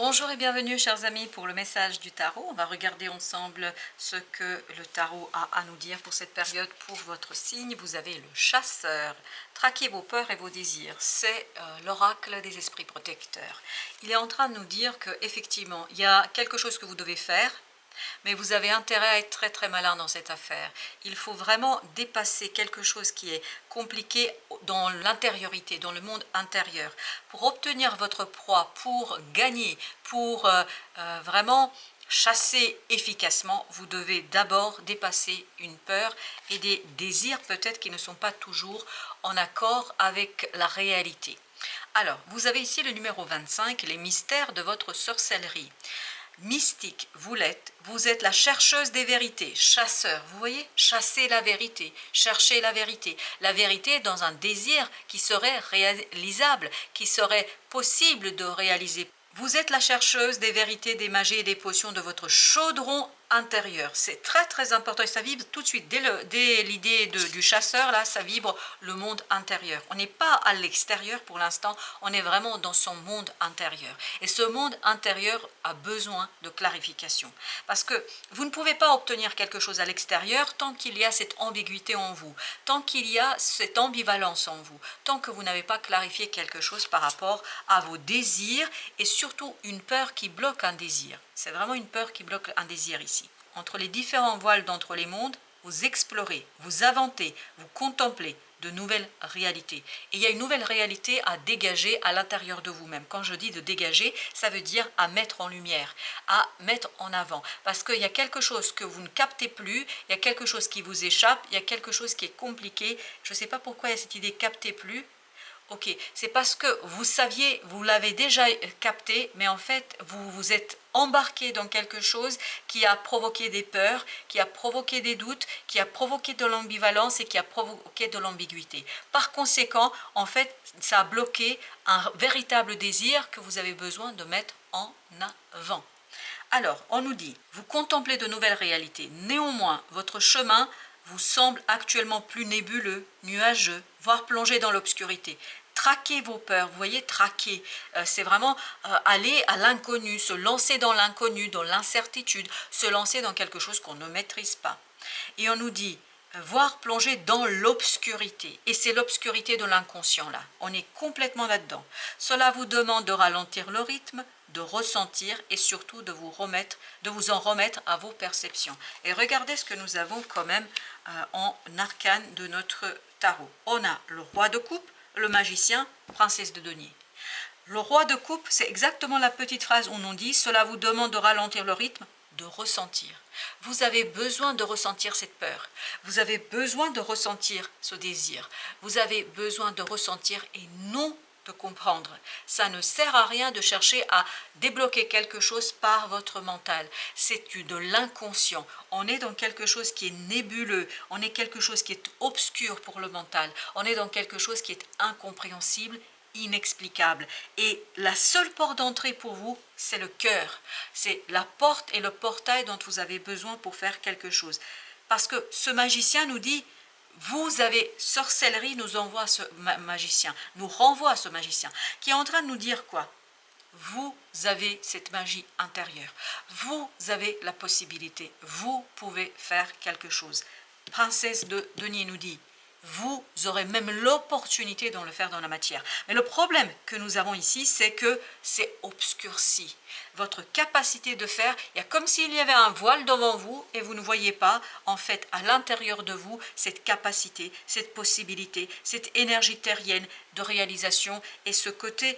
Bonjour et bienvenue chers amis pour le message du tarot. On va regarder ensemble ce que le tarot a à nous dire pour cette période, pour votre signe. Vous avez le chasseur. Traquez vos peurs et vos désirs. C'est l'oracle des esprits protecteurs. Il est en train de nous dire qu'effectivement, il y a quelque chose que vous devez faire, mais vous avez intérêt à être très très malin dans cette affaire. Il faut vraiment dépasser quelque chose qui est compliqué dans l'intériorité, dans le monde intérieur. Pour obtenir votre proie, pour gagner, pour vraiment chasser efficacement, vous devez d'abord dépasser une peur et des désirs peut-être qui ne sont pas toujours en accord avec la réalité. Alors, vous avez ici le numéro 25, les mystères de votre sorcellerie. Mystique, vous êtes la chercheuse des vérités, chasseur, vous voyez, chasser la vérité, chercher la vérité dans un désir qui serait réalisable, qui serait possible de réaliser. Vous êtes la chercheuse des vérités, des magies et des potions de votre chaudron intérieur. C'est très très important et ça vibre tout de suite, dès l'idée du chasseur, là, ça vibre le monde intérieur. On n'est pas à l'extérieur pour l'instant, on est vraiment dans son monde intérieur. Et ce monde intérieur a besoin de clarification. Parce que vous ne pouvez pas obtenir quelque chose à l'extérieur tant qu'il y a cette ambiguïté en vous, tant qu'il y a cette ambivalence en vous, tant que vous n'avez pas clarifié quelque chose par rapport à vos désirs et surtout une peur qui bloque un désir. C'est vraiment une peur qui bloque un désir ici. Entre les différents voiles d'entre les mondes, vous explorez, vous inventez, vous contemplez de nouvelles réalités. Et il y a une nouvelle réalité à dégager à l'intérieur de vous-même. Quand je dis de dégager, ça veut dire à mettre en lumière, à mettre en avant. Parce qu'il y a quelque chose que vous ne captez plus, il y a quelque chose qui vous échappe, il y a quelque chose qui est compliqué. Je ne sais pas pourquoi il y a cette idée « captez plus ». Ok, c'est parce que vous saviez, vous l'avez déjà capté, mais en fait, vous vous êtes embarqué dans quelque chose qui a provoqué des peurs, qui a provoqué des doutes, qui a provoqué de l'ambivalence et qui a provoqué de l'ambiguïté. Par conséquent, en fait, ça a bloqué un véritable désir que vous avez besoin de mettre en avant. Alors, on nous dit, vous contemplez de nouvelles réalités. Néanmoins, votre chemin vous semble actuellement plus nébuleux, nuageux, voire plongé dans l'obscurité. Traquez vos peurs, vous voyez, traquer, c'est vraiment aller à l'inconnu, se lancer dans l'inconnu, dans l'incertitude, se lancer dans quelque chose qu'on ne maîtrise pas. Et on nous dit, voire plonger dans l'obscurité. Et c'est l'obscurité de l'inconscient là. On est complètement là-dedans. Cela vous demande de ralentir le rythme, de ressentir et surtout de vous en remettre à vos perceptions. Et regardez ce que nous avons quand même en arcane de notre tarot. On a le roi de coupe, le magicien, princesse de denier. Le roi de coupe, c'est exactement la petite phrase où on dit « Cela vous demande de ralentir le rythme, de ressentir ». Vous avez besoin de ressentir cette peur. Vous avez besoin de ressentir ce désir. Vous avez besoin de ressentir et non de comprendre. Ça ne sert à rien de chercher à débloquer quelque chose par votre mental. C'est de l'inconscient. On est dans quelque chose qui est nébuleux. On est quelque chose qui est obscur pour le mental. On est dans quelque chose qui est incompréhensible, inexplicable. Et la seule porte d'entrée pour vous, c'est le cœur. C'est la porte et le portail dont vous avez besoin pour faire quelque chose. Parce que ce magicien nous dit, vous avez, sorcellerie nous envoie ce magicien, nous renvoie à ce magicien, qui est en train de nous dire quoi? Vous avez cette magie intérieure. Vous avez la possibilité. Vous pouvez faire quelque chose. Princesse de denier nous dit, vous aurez même l'opportunité de le faire dans la matière. Mais le problème que nous avons ici, c'est que c'est obscurci. Votre capacité de faire, il y a comme s'il y avait un voile devant vous et vous ne voyez pas, en fait, à l'intérieur de vous, cette capacité, cette possibilité, cette énergie terrienne de réalisation et ce côté,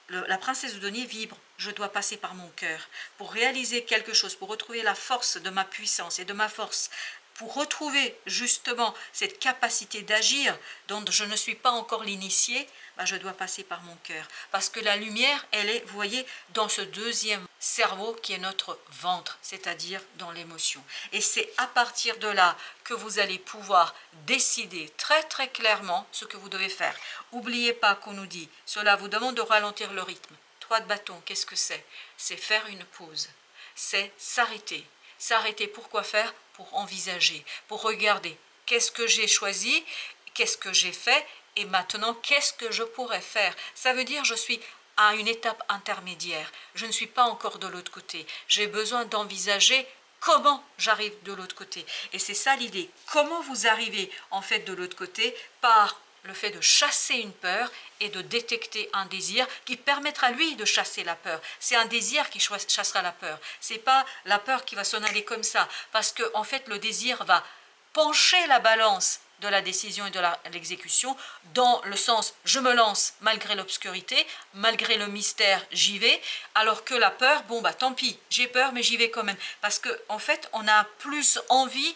la princesse de denier vibre. Je dois passer par mon cœur pour réaliser quelque chose, pour retrouver la force de ma puissance et de ma force, pour retrouver justement cette capacité d'agir dont je ne suis pas encore l'initié, je dois passer par mon cœur. Parce que la lumière, elle est, vous voyez, dans ce deuxième cerveau qui est notre ventre, c'est-à-dire dans l'émotion. Et c'est à partir de là que vous allez pouvoir décider très très clairement ce que vous devez faire. N'oubliez pas qu'on nous dit, cela vous demande de ralentir le rythme. 3 de bâton, qu'est-ce que c'est? C'est faire une pause, c'est s'arrêter. S'arrêter pour quoi faire? Pour envisager, pour regarder qu'est-ce que j'ai choisi, qu'est-ce que j'ai fait et maintenant qu'est-ce que je pourrais faire. Ça veut dire je suis à une étape intermédiaire. Je ne suis pas encore de l'autre côté. J'ai besoin d'envisager comment j'arrive de l'autre côté. Et c'est ça l'idée. Comment vous arrivez en fait de l'autre côté? Par le fait de chasser une peur et de détecter un désir qui permettra lui de chasser la peur. C'est un désir qui chassera la peur. C'est pas la peur qui va s'en aller comme ça. Parce que en fait le désir va pencher la balance de la décision et de l'exécution dans le sens je me lance malgré l'obscurité, malgré le mystère, j'y vais, alors que la peur, bon bah tant pis, j'ai peur mais j'y vais quand même. Parce que en fait on a plus envie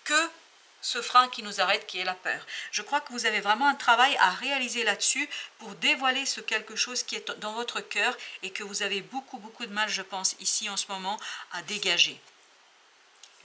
que ce frein qui nous arrête, qui est la peur. Je crois que vous avez vraiment un travail à réaliser là-dessus pour dévoiler ce quelque chose qui est dans votre cœur et que vous avez beaucoup de mal, je pense, ici en ce moment, à dégager.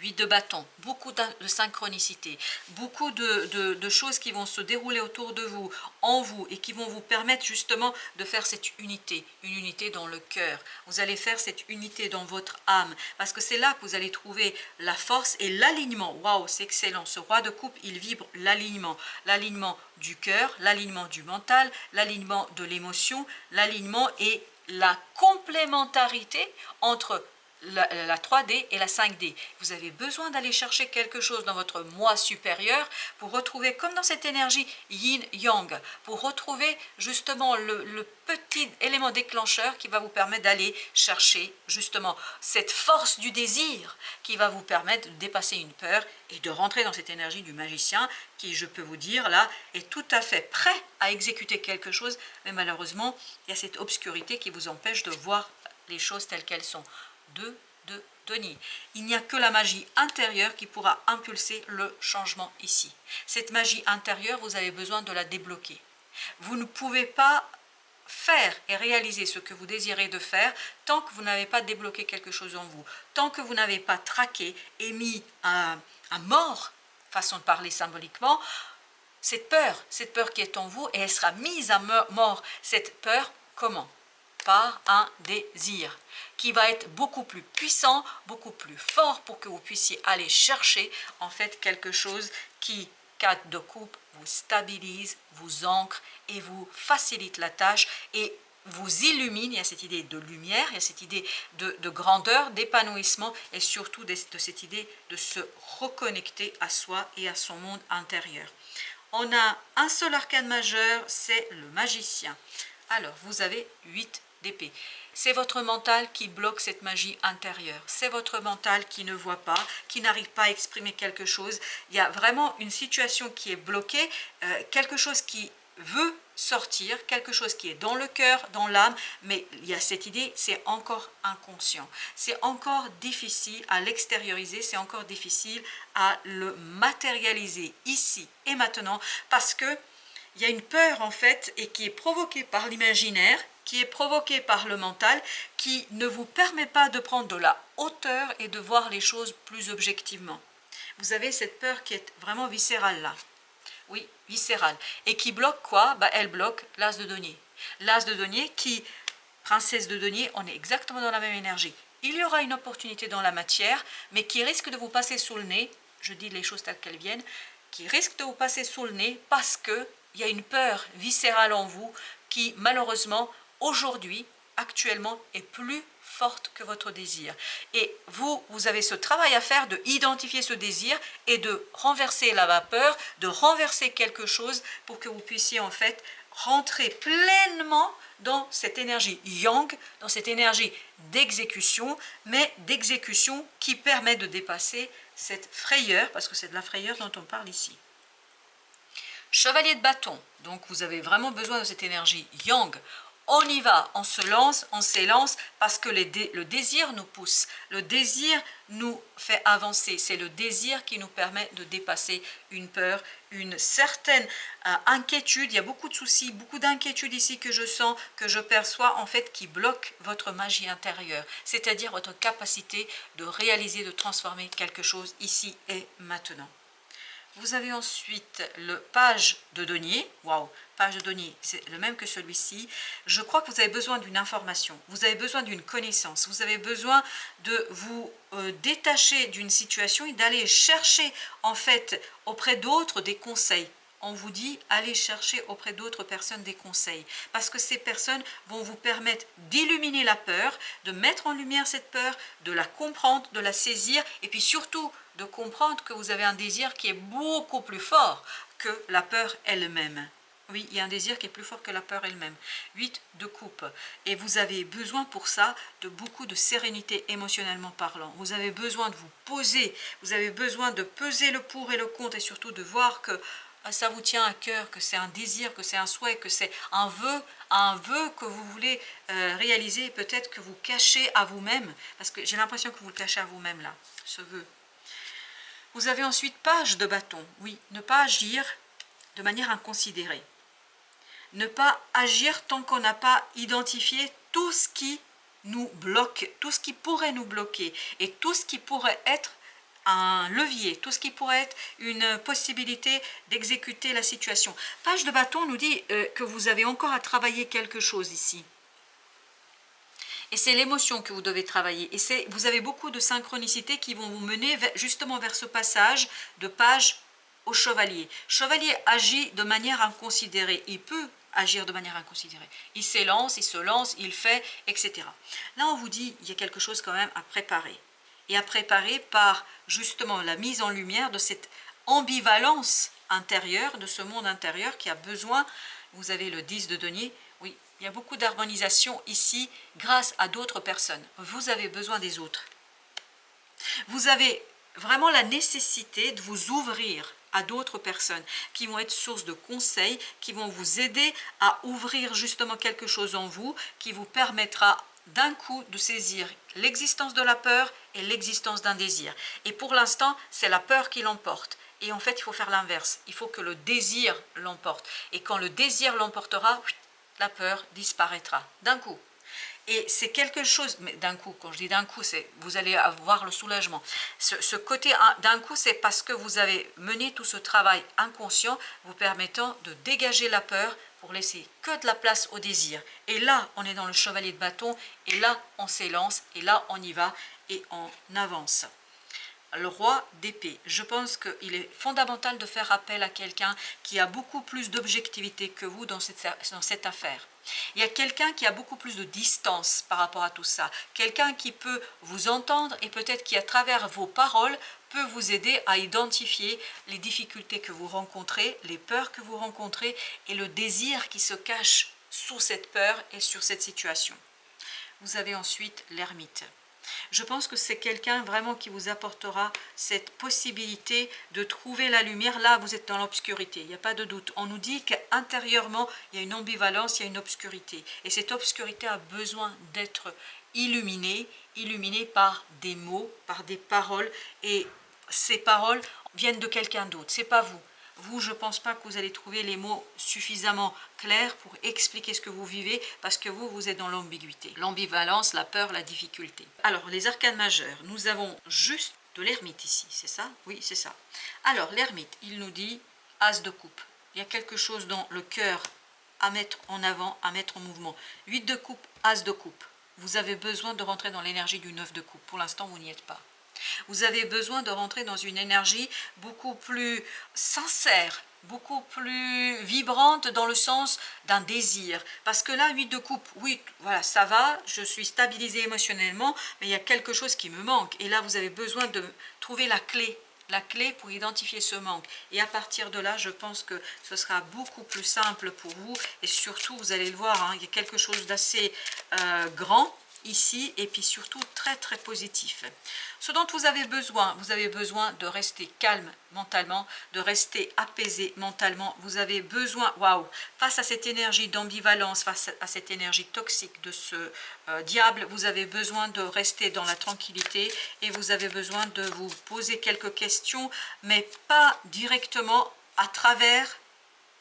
8 de bâton, beaucoup de synchronicité, beaucoup de choses qui vont se dérouler autour de vous, en vous, et qui vont vous permettre justement de faire cette unité, une unité dans le cœur. Vous allez faire cette unité dans votre âme, parce que c'est là que vous allez trouver la force et l'alignement. Waouh, c'est excellent. Ce roi de coupe, il vibre l'alignement du cœur, l'alignement du mental, l'alignement de l'émotion, l'alignement et la complémentarité entre la 3D et la 5D. Vous avez besoin d'aller chercher quelque chose dans votre moi supérieur pour retrouver, comme dans cette énergie yin-yang, pour retrouver justement le petit élément déclencheur qui va vous permettre d'aller chercher justement cette force du désir qui va vous permettre de dépasser une peur et de rentrer dans cette énergie du magicien qui, je peux vous dire, là, est tout à fait prêt à exécuter quelque chose, mais malheureusement, il y a cette obscurité qui vous empêche de voir les choses telles qu'elles sont. De Denis. Il n'y a que la magie intérieure qui pourra impulser le changement ici. Cette magie intérieure, vous avez besoin de la débloquer. Vous ne pouvez pas faire et réaliser ce que vous désirez de faire tant que vous n'avez pas débloqué quelque chose en vous, tant que vous n'avez pas traqué et mis à mort, façon de parler symboliquement, cette peur qui est en vous, et elle sera mise à mort, cette peur, comment? Par un désir qui va être beaucoup plus puissant, beaucoup plus fort pour que vous puissiez aller chercher en fait quelque chose qui, 4 de coupe, vous stabilise, vous ancre et vous facilite la tâche et vous illumine. Il y a cette idée de lumière, il y a cette idée de grandeur, d'épanouissement et surtout de cette idée de se reconnecter à soi et à son monde intérieur. On a un seul arcane majeur, c'est le magicien. Alors, vous avez 8 d'épée. C'est votre mental qui bloque cette magie intérieure. C'est votre mental qui ne voit pas, qui n'arrive pas à exprimer quelque chose. Il y a vraiment une situation qui est bloquée, quelque chose qui veut sortir, quelque chose qui est dans le cœur, dans l'âme, mais il y a cette idée, c'est encore inconscient. C'est encore difficile à l'extérioriser, c'est encore difficile à le matérialiser ici et maintenant, parce que il y a une peur en fait, et qui est provoquée par l'imaginaire, qui est provoquée par le mental, qui ne vous permet pas de prendre de la hauteur et de voir les choses plus objectivement. Vous avez cette peur qui est vraiment viscérale là. Oui, viscérale. Et qui bloque quoi? Elle bloque l'as de denier. L'as de denier qui, princesse de denier, on est exactement dans la même énergie. Il y aura une opportunité dans la matière, mais qui risque de vous passer sous le nez, je dis les choses telles qu'elles viennent, qui risque de vous passer sous le nez parce que il y a une peur viscérale en vous qui, malheureusement, aujourd'hui, actuellement, est plus forte que votre désir. Et vous avez ce travail à faire de identifier ce désir et de renverser la vapeur, de renverser quelque chose pour que vous puissiez en fait rentrer pleinement dans cette énergie yang, dans cette énergie d'exécution, mais d'exécution qui permet de dépasser cette frayeur, parce que c'est de la frayeur dont on parle ici. Chevalier de bâton, donc vous avez vraiment besoin de cette énergie yang. On y va, on se lance, on s'élance parce que le désir nous pousse, le désir nous fait avancer, c'est le désir qui nous permet de dépasser une peur, une certaine inquiétude. Il y a beaucoup de soucis, beaucoup d'inquiétudes ici que je sens, que je perçois en fait qui bloquent votre magie intérieure, c'est-à-dire votre capacité de réaliser, de transformer quelque chose ici et maintenant. Vous avez ensuite le page de denier. Waouh, page de denier, c'est le même que celui-ci. Je crois que vous avez besoin d'une information, vous avez besoin d'une connaissance, vous avez besoin de vous détacher d'une situation et d'aller chercher en fait auprès d'autres des conseils. on vous dit allez chercher auprès d'autres personnes des conseils. Parce que ces personnes vont vous permettre d'illuminer la peur, de mettre en lumière cette peur, de la comprendre, de la saisir et puis surtout de comprendre que vous avez un désir qui est beaucoup plus fort que la peur elle-même. Oui, il y a un désir qui est plus fort que la peur elle-même. 8 de coupe. Et vous avez besoin pour ça de beaucoup de sérénité émotionnellement parlant. Vous avez besoin de vous poser. Vous avez besoin de peser le pour et le contre et surtout de voir que ça vous tient à cœur, que c'est un désir, que c'est un souhait, que c'est un vœu que vous voulez réaliser et peut-être que vous cachez à vous-même. Parce que j'ai l'impression que vous le cachez à vous-même là, ce vœu. Vous avez ensuite page de bâton. Oui, ne pas agir de manière inconsidérée. Ne pas agir tant qu'on n'a pas identifié tout ce qui nous bloque, tout ce qui pourrait nous bloquer et tout ce qui pourrait être un levier, tout ce qui pourrait être une possibilité d'exécuter la situation. Page de bâton nous dit que vous avez encore à travailler quelque chose ici. Et c'est l'émotion que vous devez travailler. Et vous avez beaucoup de synchronicités qui vont vous mener justement vers ce passage de page au chevalier. Chevalier agit de manière inconsidérée. Il peut agir de manière inconsidérée. Il s'élance, il se lance, il fait, etc. Là, on vous dit il y a quelque chose quand même à préparer. Et à préparer par justement la mise en lumière de cette ambivalence intérieure, de ce monde intérieur qui a besoin, vous avez le 10 de denier, oui, il y a beaucoup d'harmonisation ici grâce à d'autres personnes. Vous avez besoin des autres. Vous avez vraiment la nécessité de vous ouvrir à d'autres personnes qui vont être source de conseils, qui vont vous aider à ouvrir justement quelque chose en vous, qui vous permettra d'un coup de saisir l'existence de la peur et l'existence d'un désir. Et pour l'instant, c'est la peur qui l'emporte. Et en fait, il faut faire l'inverse. Il faut que le désir l'emporte. Et quand le désir l'emportera, la peur disparaîtra d'un coup. Et c'est quelque chose, mais d'un coup, quand je dis d'un coup, vous allez avoir le soulagement. Ce côté d'un coup, c'est parce que vous avez mené tout ce travail inconscient, vous permettant de dégager la peur pour laisser que de la place au désir. Et là, on est dans le chevalier de bâton, et là, on s'élance, et là, on y va, et on avance. Le roi d'épée, je pense qu'il est fondamental de faire appel à quelqu'un qui a beaucoup plus d'objectivité que vous dans cette affaire. Il y a quelqu'un qui a beaucoup plus de distance par rapport à tout ça, quelqu'un qui peut vous entendre et peut-être qui à travers vos paroles peut vous aider à identifier les difficultés que vous rencontrez, les peurs que vous rencontrez et le désir qui se cache sous cette peur et sur cette situation. Vous avez ensuite l'ermite. Je pense que c'est quelqu'un vraiment qui vous apportera cette possibilité de trouver la lumière. Là, vous êtes dans l'obscurité, il n'y a pas de doute. On nous dit qu'intérieurement, il y a une ambivalence, il y a une obscurité. Et cette obscurité a besoin d'être illuminée par des mots, par des paroles. Et ces paroles viennent de quelqu'un d'autre, ce n'est pas vous. Vous, je ne pense pas que vous allez trouver les mots suffisamment clairs pour expliquer ce que vous vivez, parce que vous êtes dans l'ambiguïté, l'ambivalence, la peur, la difficulté. Alors, les arcanes majeures, nous avons juste de l'ermite ici, c'est ça? Oui, c'est ça. Alors, l'ermite, il nous dit as de coupe. Il y a quelque chose dans le cœur à mettre en avant, à mettre en mouvement. 8 de coupe, as de coupe. Vous avez besoin de rentrer dans l'énergie du 9 de coupe. Pour l'instant, vous n'y êtes pas. Vous avez besoin de rentrer dans une énergie beaucoup plus sincère, beaucoup plus vibrante dans le sens d'un désir. Parce que là, 8 de coupe, oui, voilà, ça va, je suis stabilisée émotionnellement, mais il y a quelque chose qui me manque. Et là, vous avez besoin de trouver la clé pour identifier ce manque. Et à partir de là, je pense que ce sera beaucoup plus simple pour vous. Et surtout, vous allez le voir, hein, il y a quelque chose d'assez grand ici, et puis surtout très très positif. Ce dont vous avez besoin de rester calme mentalement, de rester apaisé mentalement. Vous avez besoin, waouh, face à cette énergie d'ambivalence, face à cette énergie toxique de ce diable, vous avez besoin de rester dans la tranquillité et vous avez besoin de vous poser quelques questions, mais pas directement à travers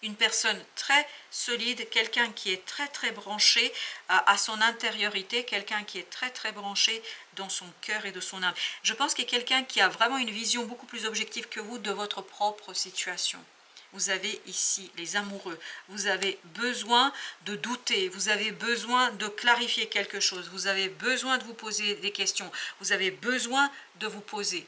une personne très solide, quelqu'un qui est très très branché à son intériorité, quelqu'un qui est très très branché dans son cœur et de son âme. Je pense qu'il y a quelqu'un qui a vraiment une vision beaucoup plus objective que vous de votre propre situation. Vous avez ici les amoureux, vous avez besoin de douter, vous avez besoin de clarifier quelque chose, vous avez besoin de vous poser des questions, vous avez besoin de vous poser.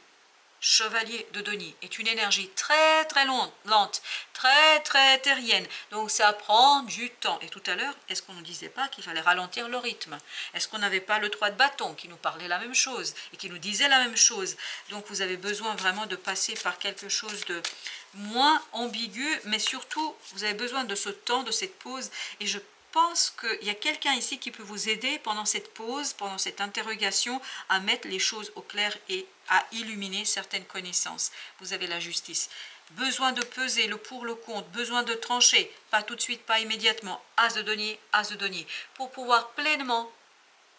Chevalier de denier est une énergie très très lente, très terrienne. Donc ça prend du temps. Et tout à l'heure, est-ce qu'on ne disait pas qu'il fallait ralentir le rythme? Est-ce qu'on n'avait pas le 3 de bâton qui nous parlait la même chose et qui nous disait la même chose? Donc vous avez besoin vraiment de passer par quelque chose de moins ambigu, mais surtout vous avez besoin de ce temps, de cette pause. Et je pense qu'il y a quelqu'un ici qui peut vous aider pendant cette pause, pendant cette interrogation, à mettre les choses au clair et à illuminer certaines connaissances. Vous avez la justice. Besoin de peser le pour, le contre, besoin de trancher, pas tout de suite, pas immédiatement, as de denier, pour pouvoir pleinement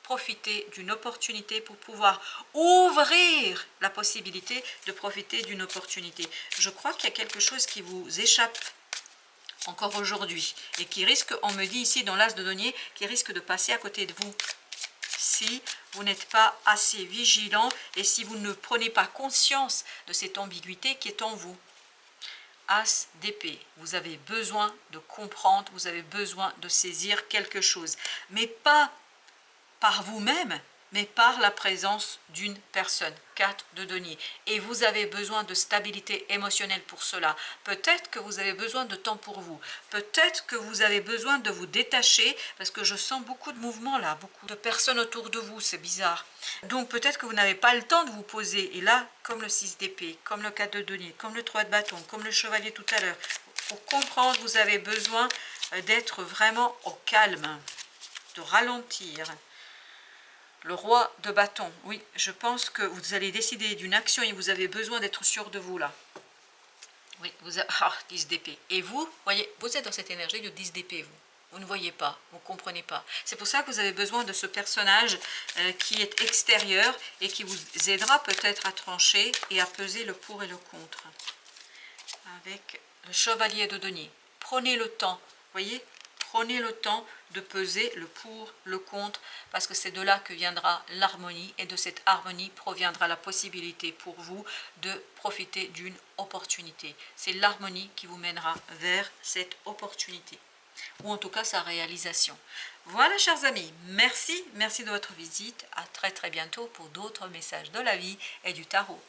profiter d'une opportunité, pour pouvoir ouvrir la possibilité de profiter d'une opportunité. Je crois qu'il y a quelque chose qui vous échappe encore aujourd'hui, et qui risque, on me dit ici dans l'as de denier, qui risque de passer à côté de vous, si vous n'êtes pas assez vigilant, et si vous ne prenez pas conscience de cette ambiguïté qui est en vous. As d'épée, vous avez besoin de comprendre, vous avez besoin de saisir quelque chose, mais pas par vous-même, mais par la présence d'une personne. 4 de denier. Et vous avez besoin de stabilité émotionnelle pour cela. Peut-être que vous avez besoin de temps pour vous. Peut-être que vous avez besoin de vous détacher, parce que je sens beaucoup de mouvements là, beaucoup de personnes autour de vous, c'est bizarre. Donc peut-être que vous n'avez pas le temps de vous poser. Et là, comme le 6 d'épée, comme le 4 de denier, comme le 3 de bâton, comme le chevalier tout à l'heure, pour comprendre, vous avez besoin d'être vraiment au calme, de ralentir. Le roi de bâton, oui, je pense que vous allez décider d'une action et vous avez besoin d'être sûr de vous là. Oui, vous avez 10 d'épée. Et vous, voyez, vous êtes dans cette énergie de 10 d'épée, vous. Vous ne voyez pas, vous ne comprenez pas. C'est pour ça que vous avez besoin de ce personnage qui est extérieur et qui vous aidera peut-être à trancher et à peser le pour et le contre. Avec le chevalier de denier. Prenez le temps, voyez, prenez le temps de peser le pour, le contre, parce que c'est de là que viendra l'harmonie, et de cette harmonie proviendra la possibilité pour vous de profiter d'une opportunité. C'est l'harmonie qui vous mènera vers cette opportunité, ou en tout cas sa réalisation. Voilà, chers amis, merci de votre visite. À très bientôt pour d'autres messages de la vie et du tarot.